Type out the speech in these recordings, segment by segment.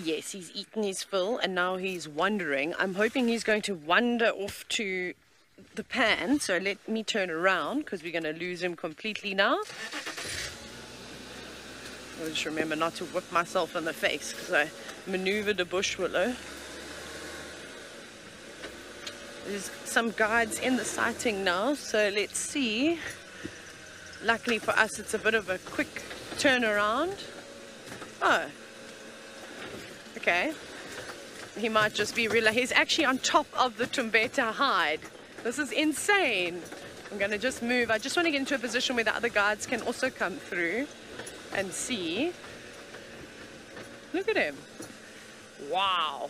Yes, he's eaten his fill and now he's wandering. I'm hoping he's going to wander off to the pan. So let me turn around because we're going to lose him completely now. I'll just remember not to whip myself in the face because I maneuvered a bush willow. There's some guides in the sighting now, so let's see. Luckily for us, it's a bit of a quick turnaround. Oh. Okay, he might just be he's actually on top of the Tumbeta hide. This is insane. I'm going to just move. I just want to get into a position where the other guides can also come through and see. Look at him. Wow.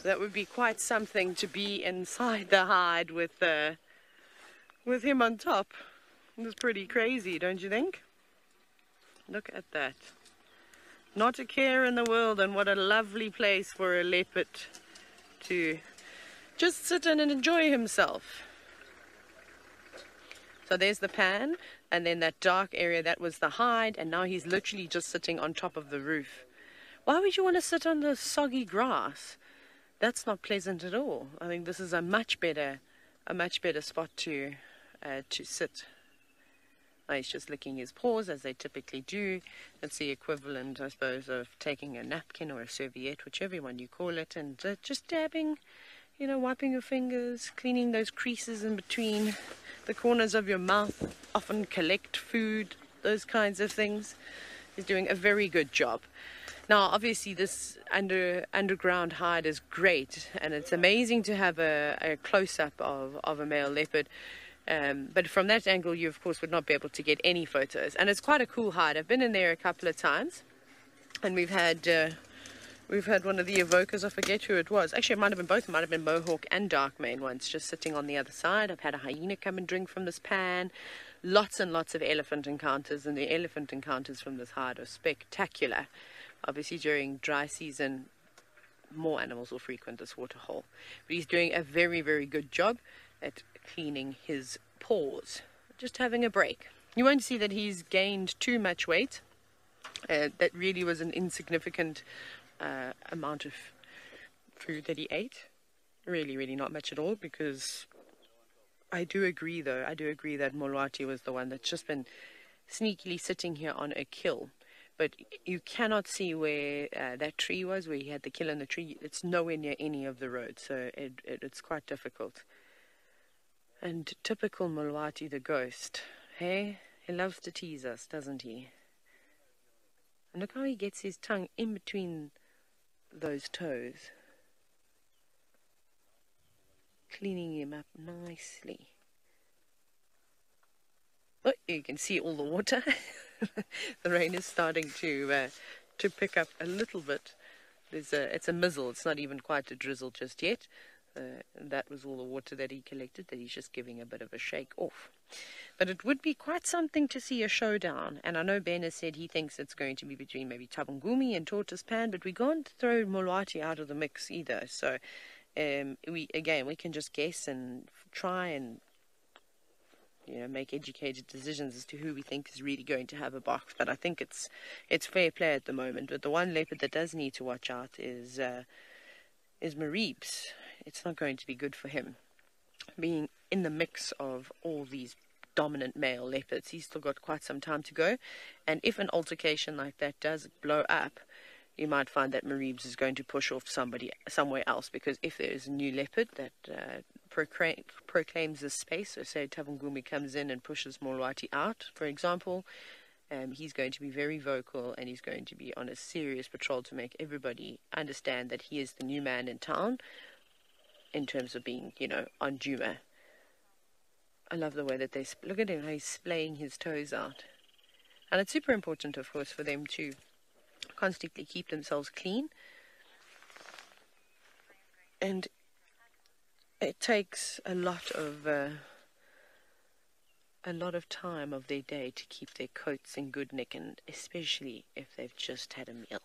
That would be quite something to be inside the hide with him on top. It's pretty crazy, don't you think? Look at that. Not a care in the world, and what a lovely place for a leopard to just sit in and enjoy himself. So there's the pan, and then that dark area, that was the hide, and now he's literally just sitting on top of the roof. Why would you want to sit on the soggy grass? That's not pleasant at all. I think this is a much better spot to sit. He's just licking his paws as they typically do. It's the equivalent, I suppose, of taking a napkin or a serviette, whichever one you call it, and just dabbing, you know, wiping your fingers, cleaning those creases in between the corners of your mouth, often collect food, those kinds of things. He's doing a very good job. Now, obviously, this underground hide is great, and it's amazing to have a close-up of a male leopard. But from that angle, you of course would not be able to get any photos. And it's quite a cool hide. I've been in there a couple of times, and we've had one of the evokers. I forget who it was. Actually, it might have been both. It might have been mohawk and dark mane once, just sitting on the other side. I've had a hyena come and drink from this pan. Lots and lots of elephant encounters, and the elephant encounters from this hide are spectacular. Obviously, during dry season, more animals will frequent this waterhole. But he's doing a very, very good job at cleaning his paws, just having a break. You won't see that he's gained too much weight. That really was an insignificant amount of food that he ate. Really not much at all, because I do agree that Molwati was the one that's just been sneakily sitting here on a kill. But you cannot see where that tree was, where he had the kill in the tree. It's nowhere near any of the roads, so it's quite difficult. And typical Molwati the ghost, hey? He loves to tease us, doesn't he? And look how he gets his tongue in between those toes. Cleaning him up nicely. Oh, you can see all the water. The rain is starting to pick up a little bit. It's a mizzle. It's not even quite a drizzle just yet. That was all the water that he collected, that he's just giving a bit of a shake off. But it would be quite something to see a showdown. And I know Ben has said he thinks it's going to be between maybe Tavagumi and Tortoise Pan, but we can't throw Molwati out of the mix either. So we can just guess and try and make educated decisions as to who we think is really going to have a box. But I think it's fair play at the moment. But the one leopard that does need to watch out is Mareebs. It's not going to be good for him. Being in the mix of all these dominant male leopards, he's still got quite some time to go. And if an altercation like that does blow up, you might find that Mareebs is going to push off somewhere else, because if there is a new leopard that proclaims this space, so say Tavagumi comes in and pushes Molwati out, for example, he's going to be very vocal, and he's going to be on a serious patrol to make everybody understand that he is the new man in town in terms of being, on Juma. I love the way that they look at him, how he's splaying his toes out. And it's super important, of course, for them to constantly keep themselves clean. And it takes a lot of time of their day to keep their coats in good nick, and especially if they've just had a meal.